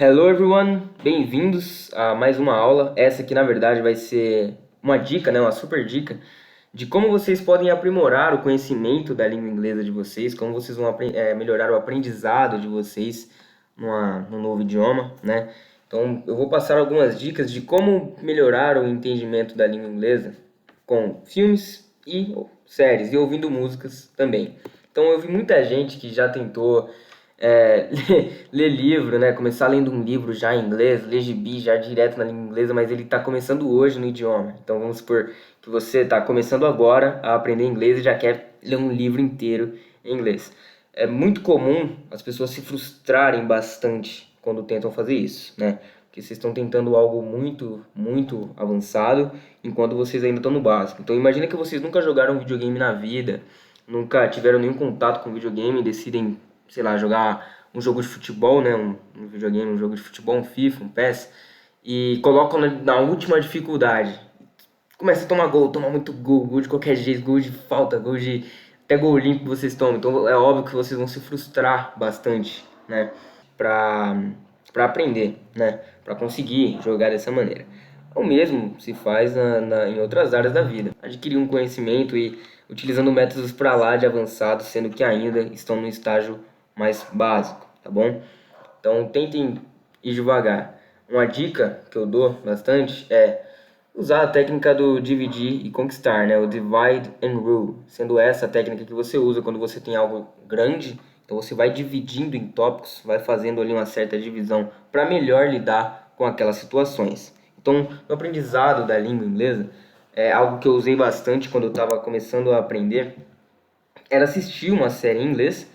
Hello everyone, bem-vindos a mais uma aula. Essa aqui na verdade vai ser uma dica, né, uma super dica de como vocês podem aprimorar o conhecimento da língua inglesa de vocês, como vocês vão melhorar o aprendizado de vocês num novo idioma, né? Então eu vou passar algumas dicas de como melhorar o entendimento da língua inglesa com filmes e séries e ouvindo músicas também. Então eu vi muita gente que já tentou ler livro, né? Começar lendo um livro já em inglês, ler gibi já direto na língua inglesa, mas ele está começando hoje no idioma. Então vamos supor que você está começando agora a aprender inglês e já quer ler um livro inteiro em inglês. É muito comum as pessoas se frustrarem bastante quando tentam fazer isso, né? Porque vocês estão tentando algo muito, muito avançado, enquanto vocês ainda estão no básico. Então imagina que vocês nunca jogaram videogame na vida, nunca tiveram nenhum contato com videogame e decidem, sei lá, jogar um jogo de futebol, né, um videogame, um jogo de futebol, um FIFA, um PES, e colocam na última dificuldade. Começa a tomar gol, tomar muito gol, gol de qualquer jeito, gol de falta, gol de até gol limpo vocês tomam. Então é óbvio que vocês vão se frustrar bastante, né, pra, pra aprender, né, pra conseguir jogar dessa maneira. O mesmo se faz em outras áreas da vida. Adquirir um conhecimento e utilizando métodos para lá de avançados, sendo que ainda estão no estágio mais básico, tá bom? Então tentem ir devagar. Uma dica que eu dou bastante é usar a técnica do dividir e conquistar, né? O divide and rule, sendo essa a técnica que você usa quando você tem algo grande. Então você vai dividindo em tópicos, vai fazendo ali uma certa divisão para melhor lidar com aquelas situações. Então, no aprendizado da língua inglesa, é algo que eu usei bastante quando eu estava começando a aprender, era assistir uma série em inglês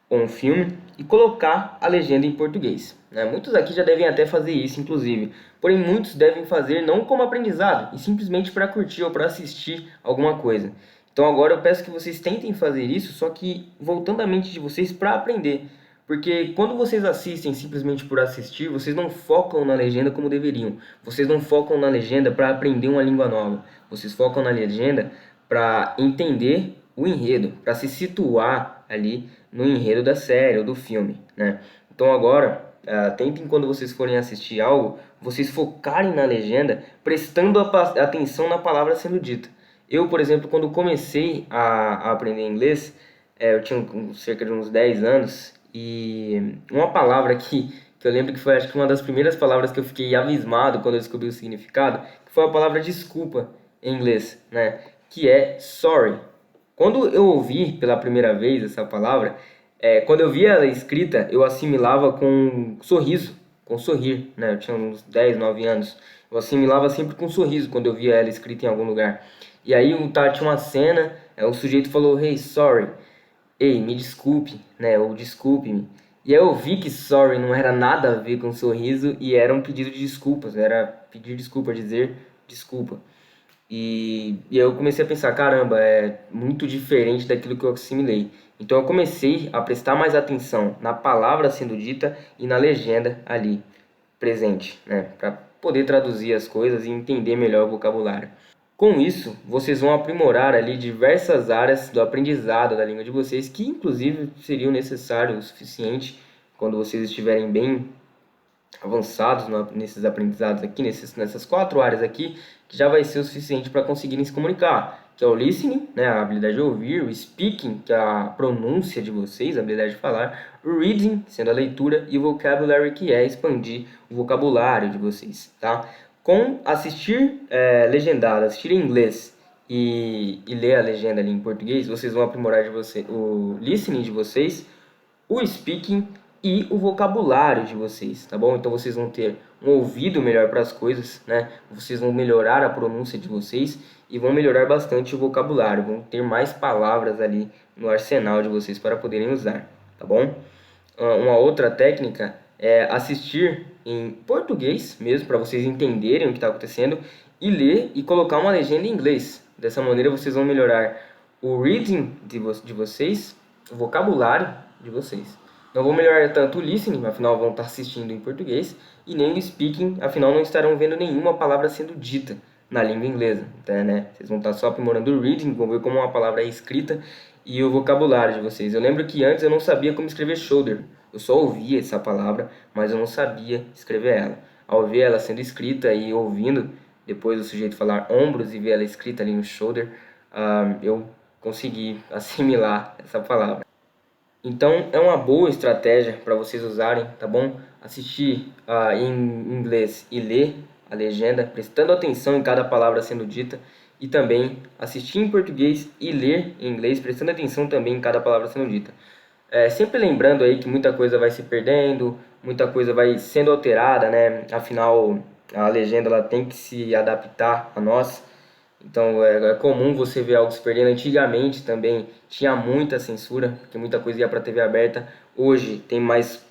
ou um filme e colocar a legenda em português, né? Muitos aqui já devem até fazer isso, inclusive. Porém, muitos devem fazer não como aprendizado, e simplesmente para curtir ou para assistir alguma coisa. Então agora eu peço que vocês tentem fazer isso, só que voltando a mente de vocês para aprender. Porque quando vocês assistem simplesmente por assistir, vocês não focam na legenda como deveriam. Vocês não focam na legenda para aprender uma língua nova. Vocês focam na legenda para entender o enredo, para se situar ali no enredo da série ou do filme, né? Então agora, tentem quando vocês forem assistir algo, vocês focarem na legenda, prestando atenção na palavra sendo dita. Eu, por exemplo, quando comecei a aprender inglês, eu tinha cerca de uns 10 anos, e uma palavra que eu lembro que foi, acho que uma das primeiras palavras que eu fiquei abismado quando eu descobri o significado, que foi a palavra desculpa em inglês, né? Que é sorry. Quando eu ouvi pela primeira vez essa palavra, quando eu via ela escrita, eu assimilava com sorriso, com sorrir, né? Eu tinha uns 10, 9 anos. Eu assimilava sempre com sorriso quando eu via ela escrita em algum lugar. E aí tinha uma cena, o sujeito falou, hey, sorry. Ei, me desculpe, né? Ou desculpe-me. E aí eu vi que sorry não era nada a ver com sorriso e era um pedido de desculpas, era pedir desculpa, dizer desculpa. E aí eu comecei a pensar, caramba, é muito diferente daquilo que eu assimilei. Então eu comecei a prestar mais atenção na palavra sendo dita e na legenda ali presente, né? Para poder traduzir as coisas e entender melhor o vocabulário. Com isso, vocês vão aprimorar ali diversas áreas do aprendizado da língua de vocês, que inclusive seriam necessários o suficiente quando vocês estiverem bem avançados nesses aprendizados aqui, nessas 4 áreas aqui, que já vai ser o suficiente para conseguirem se comunicar, que é o listening, né, a habilidade de ouvir, o speaking, que é a pronúncia de vocês, a habilidade de falar, o reading, sendo a leitura, e o vocabulary, que é expandir o vocabulário de vocês, tá? Com assistir legendado, assistir em inglês e ler a legenda ali em português, vocês vão aprimorar o listening de vocês, o speaking e o vocabulário de vocês, tá bom? Então vocês vão ter um ouvido melhor para as coisas, né? Vocês vão melhorar a pronúncia de vocês e vão melhorar bastante o vocabulário, vão ter mais palavras ali no arsenal de vocês para poderem usar, tá bom? Uma outra técnica é assistir em português mesmo, para vocês entenderem o que está acontecendo, e ler e colocar uma legenda em inglês. Dessa maneira vocês vão melhorar o reading de vocês, o vocabulário de vocês. Não vão melhorar tanto o listening, afinal vão estar assistindo em português, e nem o speaking, afinal não estarão vendo nenhuma palavra sendo dita na língua inglesa, tá, né? Vocês vão estar só aprimorando o reading, vão ver como uma palavra é escrita e o vocabulário de vocês. Eu lembro que antes eu não sabia como escrever shoulder. Eu só ouvia essa palavra, mas eu não sabia escrever ela. Ao ver ela sendo escrita e ouvindo, depois o sujeito falar ombros e ver ela escrita ali no shoulder, eu consegui assimilar essa palavra. Então é uma boa estratégia para vocês usarem, tá bom? Assistir em inglês e ler a legenda, prestando atenção em cada palavra sendo dita, e também assistir em português e ler em inglês, prestando atenção também em cada palavra sendo dita. Sempre lembrando aí que muita coisa vai se perdendo, muita coisa vai sendo alterada, né? Afinal, a legenda ela tem que se adaptar a nós. Então é comum você ver algo se perdendo. Antigamente também tinha muita censura, porque muita coisa ia para a TV aberta. Hoje tem mais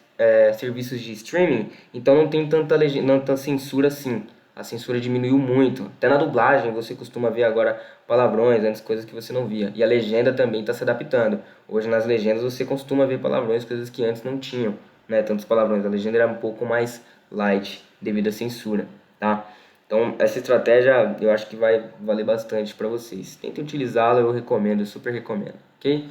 serviços de streaming, então não tem tanta censura assim. A censura diminuiu muito. Até na dublagem você costuma ver agora palavrões, antes coisas que você não via. E a legenda também está se adaptando. Hoje nas legendas você costuma ver palavrões, coisas que antes não tinham, né? Tantos palavrões. A legenda era um pouco mais light devido à censura, tá? Então, essa estratégia eu acho que vai valer bastante para vocês. Tentem utilizá-la, eu recomendo, eu super recomendo, ok?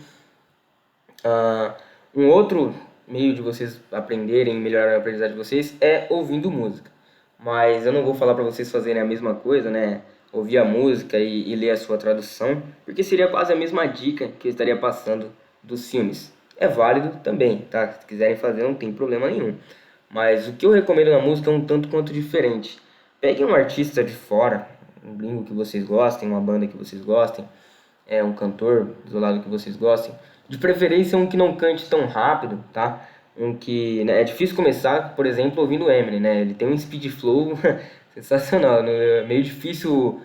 Um outro meio de vocês aprenderem e melhorar a aprendizagem de vocês é ouvindo música. Mas eu não vou falar para vocês fazerem a mesma coisa, né? Ouvir a música e ler a sua tradução, porque seria quase a mesma dica que eu estaria passando dos filmes. É válido também, tá? Se quiserem fazer, não tem problema nenhum. Mas o que eu recomendo na música é um tanto quanto diferente. Peguem um artista de fora, um gringo que vocês gostem, uma banda que vocês gostem, um cantor isolado que vocês gostem. De preferência um que não cante tão rápido, tá? Um que, né, é difícil começar, por exemplo, ouvindo Eminem, né? Ele tem um speed flow sensacional, né? É meio difícil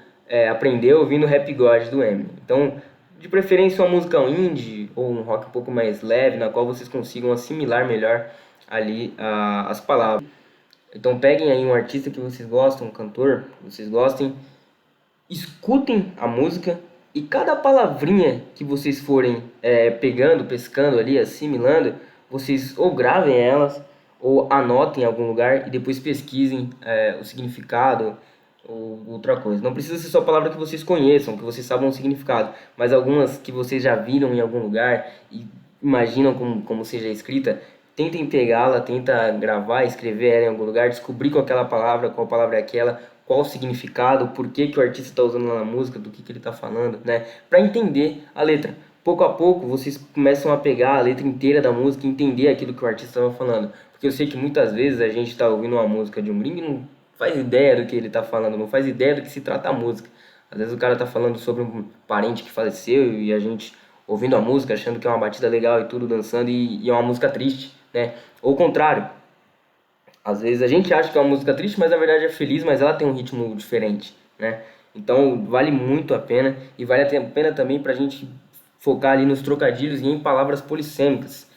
aprender ouvindo Rap God do Eminem. Então, de preferência uma música indie ou um rock um pouco mais leve, na qual vocês consigam assimilar melhor ali as palavras. Então peguem aí um artista que vocês gostam, um cantor que vocês gostem, escutem a música e cada palavrinha que vocês forem pegando, pescando ali, assimilando, vocês ou gravem elas ou anotem em algum lugar e depois pesquisem o significado ou outra coisa. Não precisa ser só palavra que vocês conheçam, que vocês saibam o significado, mas algumas que vocês já viram em algum lugar e imaginam como seja escrita. Tentem pegá-la, tenta gravar, escrever ela em algum lugar, descobrir qual palavra é aquela, qual o significado, por que que o artista está usando ela na música, do que ele está falando, né? Para entender a letra. Pouco a pouco vocês começam a pegar a letra inteira da música e entender aquilo que o artista estava falando. Porque eu sei que muitas vezes a gente está ouvindo uma música de um gringo e não faz ideia do que ele está falando, não faz ideia do que se trata a música. Às vezes o cara está falando sobre um parente que faleceu e a gente ouvindo a música, achando que é uma batida legal e tudo, dançando, e é uma música triste, né? Ou o contrário, às vezes a gente acha que é uma música triste, mas na verdade é feliz, mas ela tem um ritmo diferente, né? Então vale muito a pena e vale a pena também para a gente focar ali nos trocadilhos e em palavras polissêmicas.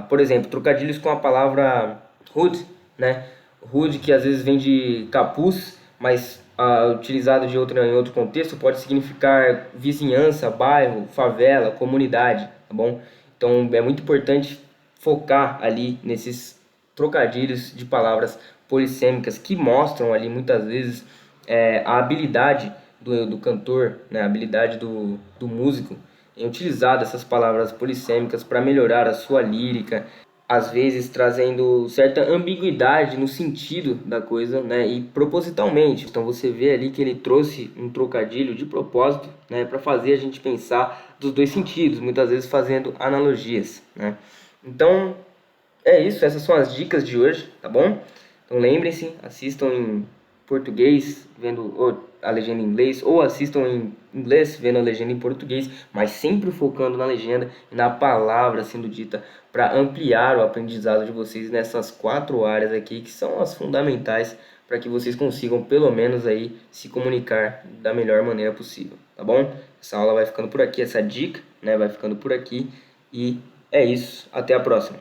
Por exemplo, trocadilhos com a palavra hood, né? Hood que às vezes vem de capuz, mas utilizado em outro contexto pode significar vizinhança, bairro, favela, comunidade, tá bom? Então é muito importante focar ali nesses trocadilhos de palavras polissêmicas que mostram ali muitas vezes a habilidade do cantor, né, a habilidade do músico em utilizar dessas palavras polissêmicas para melhorar a sua lírica, às vezes trazendo certa ambiguidade no sentido da coisa, né, e propositalmente. Então você vê ali que ele trouxe um trocadilho de propósito, né, para fazer a gente pensar dos dois sentidos, muitas vezes fazendo analogias, né. Então é isso, essas são as dicas de hoje, tá bom? Então lembrem-se, assistam em português, vendo a legenda em inglês, ou assistam em inglês, vendo a legenda em português, mas sempre focando na legenda e na palavra sendo dita, para ampliar o aprendizado de vocês nessas 4 áreas aqui, que são as fundamentais para que vocês consigam, pelo menos, aí se comunicar da melhor maneira possível, tá bom? Essa aula vai ficando por aqui, essa dica, né, vai ficando por aqui, e é isso, até a próxima.